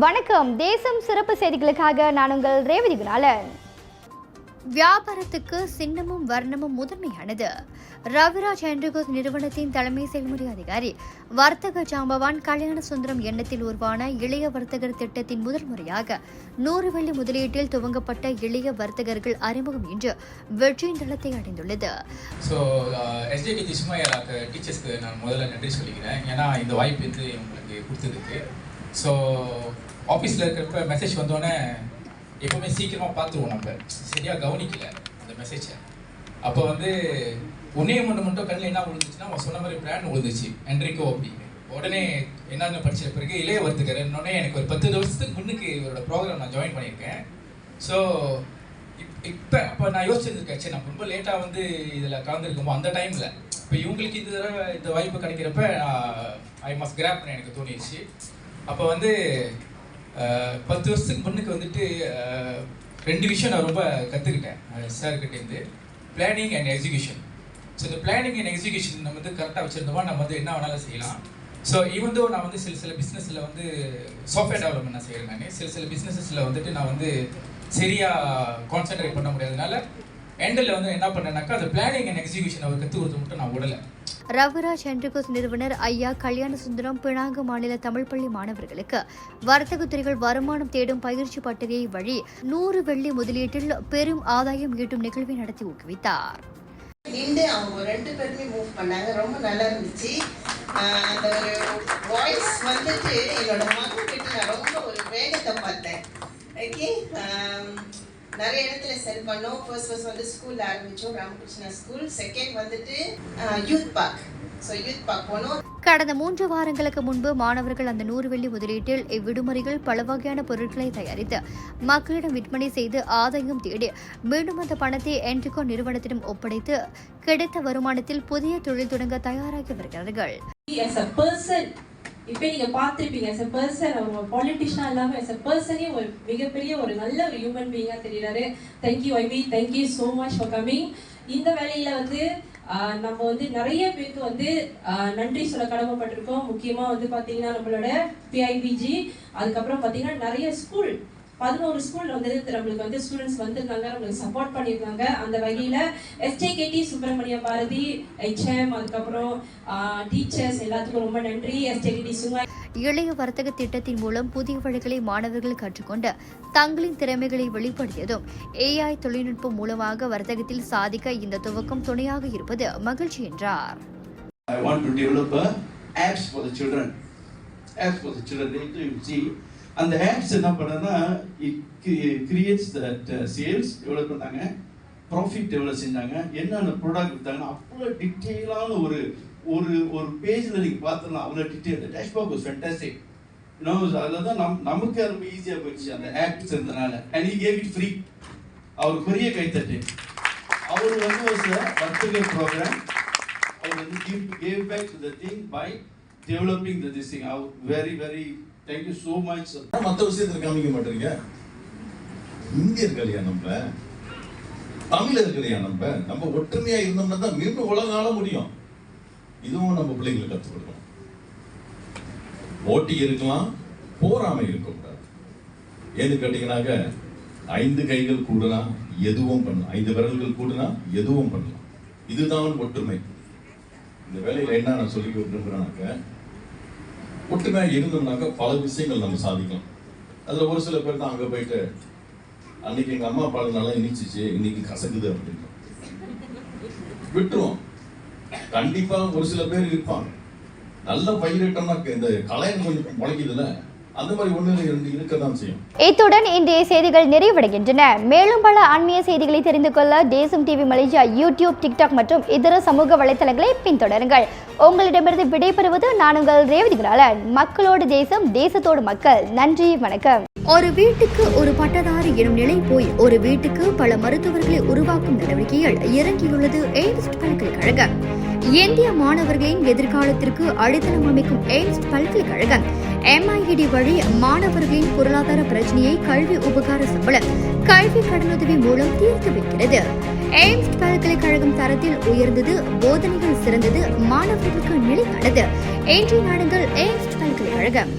வணக்கம். தேசம் சிறப்பு செய்திகளுக்காக நான் உங்கள் ரேவதி குணாலன். வியாபாரத்துக்கு சின்னமும் வர்ணமும் முதன்மையானது. ரவிராஜ் என்ட்ரிகோஸ் நிறுவனத்தின் தலைமை செயல்முறை அதிகாரி வர்த்தக ஜாம்பவான் கல்யாண சுந்தரம் எண்ணத்தில் உருவான இளைய வர்த்தகர் திட்டத்தின் முதல் முறையாக 100 வெள்ளி முதலீட்டில் துவங்கப்பட்ட இளைய வர்த்தகர்கள் அறிமுகம் இன்று வெற்றியின் தளத்தை அடைந்துள்ளது. டீச்சர்ஸ்க்கு நான் முதல்ல நன்றி சொல்லிக்கிறேன். ஏன்னா இந்த வாய்ப்பு வந்து உங்களுக்கு கொடுத்ததுக்கு. ஸோ ஆஃபீஸில் இருக்கிறப்ப மெசேஜ் வந்தோடனே எப்போவுமே சீக்கிரமாக பார்த்துருவோம், நம்ம சரியாக கவனிக்கல அந்த மெசேஜை. அப்போ வந்து ஒன்றே மட்டும் கண்ணில் என்ன விழுந்துச்சுன்னா அவன் சொன்ன மாதிரி பிராண்ட் விழுந்துச்சு, என்ட்ரிகோ அப்படின்னு. உடனே என்னன்னு படித்த பிறகு இளைய வர்த்தகர் என்னோடனே எனக்கு ஒரு 10 வருஷத்துக்கு முன்னுக்கு இவரோட ப்ரோக்ராம் நான் ஜாயின் பண்ணியிருக்கேன். ஸோ அப்போ நான் யோசிச்சிருந்துருக்கேன், சரி நம்ம ரொம்ப லேட்டாக வந்து இதில் கலந்துருக்குமோ அந்த டைமில். இப்போ இவங்களுக்கு இந்த தடவை இந்த வாய்ப்பு கிடைக்கிறப்ப ஐ மஸ்ட் கிராப் பண்ண எனக்கு தோணிடுச்சு. அப்போ வந்து 10 வருஷத்துக்கு முன்னுக்கு வந்துட்டு 2 விஷயம் நான் ரொம்ப கற்றுக்கிட்டேன் சார்கிட்டேருந்து. Planning and execution. ஸோ இந்த பிளானிங் அண்ட் எக்ஸிக்யூஷன் நம்ம வந்து கரெக்டாக வச்சுருந்தோமா நம்ம வந்து என்ன வேணாலும் செய்யலாம். ஸோ ஈவன் நான் வந்து சில பிஸ்னஸில் வந்து சாஃப்ட்வேர் டெவலப்மெண்ட் நான் செய்கிறேன். நான் சில பிஸ்னஸஸில் வந்துட்டு நான் வந்து சரியாக கான்சென்ட்ரேட் பண்ண முடியாதனால எண்டில் வந்து என்ன பண்ணேன்னாக்கா அந்த பிளானிங் அண்ட் எக்ஸிக்யூஷன் அவர் கற்றுக் கொடுத்து மட்டும் நான் விடலை. ரவிராஜ் என்ட்ரிகோஸ் நிறுவனர் ஐயா கல்யாண சுந்தரம் பினாங்கு மாநில தமிழ் பள்ளி மாணவர்களுக்கு வர்த்தகத்துறைகள் வருமானம் தேடும் பயிற்சி பட்டறையை வழி 100 வெள்ளி முதலீட்டில் பெரும் ஆதாயம் ஈட்டும் நிகழ்வை நடத்தி ஊக்குவித்தார். அவங்க 2 பேருமே மூவ் பண்ணாங்க, ரொம்ப நல்லா இருந்துச்சு. அந்த ஒரு வாய்ஸ் வந்துட்டு என்னோட மகன் கிட்ட நான் ரொம்ப ஒரு வேகத்தை பார்த்தேன். ஓகே, நிறைய இடத்துல செல் பண்ணோம். ஃபர்ஸ்ட் வந்து ஸ்கூல் ஆரம்பிச்சோம், ராமகிருஷ்ணா ஸ்கூல். செகண்ட் வந்துட்டு youth park. So youth park போனோம். கடந்த 3 வாரங்களுக்கு முன்பு மாணவர்கள் அந்த 100 வெள்ளி முதலீட்டில் இவ்விடுமுறைகள் பல வகையான பொருட்களை தயாரித்து மக்களிடம் விற்பனை செய்து ஆதாயம் தேடி மீண்டும் அந்த பணத்தை என்ட்ரிகோ நிறுவனத்திடம் ஒப்படைத்து கிடைத்த வருமானத்தில் புதிய தொழில் தொடங்க தயாராகி வருகிறார்கள். இப்போ நீங்க பார்த்துருப்பீங்க, as a person அவங்க பொலிட்டிஷியனா இல்லாம as a personே ஒரு மிகப்பெரிய ஒரு நல்ல ஒரு ஹியூமன் பீயிங்கா தெரியுறாரு. Thank you Ivy, thank you so much for coming. இந்த வேலையில வந்து நம்ம வந்து நிறைய பேருக்கு வந்து நன்றி சொல்ல கடமைப்பட்டிருக்கோம். முக்கியமா வந்து பாத்தீங்கன்னா நம்மளோட பிஐபிஜி, அதுக்கப்புறம் பாத்தீங்கன்னா நிறைய ஸ்கூல் 11 ஸ்கூல்ல வந்து நம்மளுக்கு வந்து ஸ்டூடெண்ட்ஸ் வந்திருக்காங்க, நம்மளுக்கு சப்போர்ட் பண்ணியிருக்காங்க. அந்த வகையில எஸ்டிகேடி சுப்பிரமணிய பாரதி, ஹெச்எம், அதுக்கப்புறம் டீச்சர்ஸ் எல்லாத்துக்கும் ரொம்ப நன்றி. எஸ்டிகேடி சுங்கா இளைய வர்த்தக திட்டத்தின் மூலம் புதிய வழிகளை மாணவர்கள் கற்றுக்கொண்டு தங்களின் திறமைகளை வெளிப்படுத்தியதும் AI தொழில்நுட்பம் மூலமாக வர்த்தகத்தில் சாதிக்க இந்த துவக்கம் துணையாக இருப்பது மகிழ்ச்சி என்றார். I want to develop apps for the children. Apps for the children. You see, அந்த apps என்ன பண்ணனா it creates that sales எவ்வளவு பண்ணாங்க, profit எவ்வளவு செஞ்சாங்க, என்னென்ன ப்ராடக்ட் வித்தாங்க, அவ்வளவு டீடைலான ஒரு ஒரு ஒரு பேஜ்ல நீங்க பார்த்தலாம். அவ்வளவு டீடைல். Dashboard was fantastic. அதனால நமக்கு ரொம்ப ஈஸியா போச்சு அந்த ஆப்ஸ் இருந்தனால. and he gave it free. அவர் பெரிய கைத்தட்டு. அவர் வந்து வர்த்தக ப்ரோக்ராம் அவர் வந்து gave back to the thing by developing this thing. very very thank you so much. மற்ற விஷயத்துல காமிக்க மாட்டீங்க. இந்தியர்களையா நம்ம, தமிழர்களையா நம்ம ஒற்றுமையா இருந்தோம்னா தான் மீண்டும் உலகம் ஆள முடியும். இதுவும் நம்ம பிள்ளைங்களுக்கு கற்றுக் கொடுக்கணும். போட்டி இருக்கலாம், போராமை இருக்கக்கூடாது. ஏன்னு கேட்டீங்கன்னாக்க 5 கைகள் கூடுனா எதுவும் பண்ணலாம், 5 விரல்கள் கூடுனா எதுவும் பண்ணலாம். இதுதான் ஒற்றுமை. இந்த வேலையில என்ன நான் சொல்லி விரும்புறேன்னாக்க, ஒற்றுமையாக இருந்தோம்னாக்கா பல விஷயங்கள் நம்ம சாதிக்கலாம். அதில் ஒரு சில பேர் தான் அங்கே போயிட்டு அன்னைக்கு எங்கள் அம்மா பாடுனால இனிச்சிச்சு, இன்னைக்கு கசக்குது அப்படின்னு விட்டுருவோம். கண்டிப்பாக ஒரு சில பேர் இருப்பாங்க, நல்ல பயிரிட்டோம்னா இந்த கலைன்னு கொஞ்சம் முளைக்குதுல, அந்த மாதிரி ஒன்று இருக்கதான் செய்யும். இத்துடன் இன்றைய செய்திகள் நிறைவடைகின்றன. மேலும் பல ஆன்மீக செய்திகளை தெரிந்து கொள்ள தேசம் டிவி மலேசியா யூடியூப், டிக்டாக் மற்றும் இதர சமூக வலைத்தளங்களை பின்தொடருங்கள். உங்களிடமிருந்து விடைபெறுவது நான் உங்கள் ரேவதி குணாலன். மக்களோடு தேசம், தேசத்தோடு மக்கள். நன்றி, வணக்கம். ஒரு வீட்டுக்கு ஒரு பட்டதாரி எனும் நிலை போய் ஒரு வீட்டுக்கு பல மருத்துவர்களை உருவாக்கும் நடவடிக்கையில் இறங்கியுள்ளது எய்ம்ஸ் பல்கலைக்கழகம். இந்திய மாணவர்களின் எதிர்காலத்திற்கு அடித்தளம் அமைக்கும் எய்ம்ஸ் பல்கலைக்கழகம் MIED வழி மாணவர்களின் பொருளாதார பிரச்சனையை கல்வி உபகார சம்பளம், கல்வி கடனுதவி மூலம் தீர்த்து வைக்கிறது. எய்ம்ஸ் பல்கலைக்கழகம் தரத்தில் உயர்ந்தது, போதனைகள் சிறந்தது, மாணவர்களுக்கு நிலையானது. இன்றைய நாடுகள் எய்ம்ஸ் பல்கலைக்கழகம்.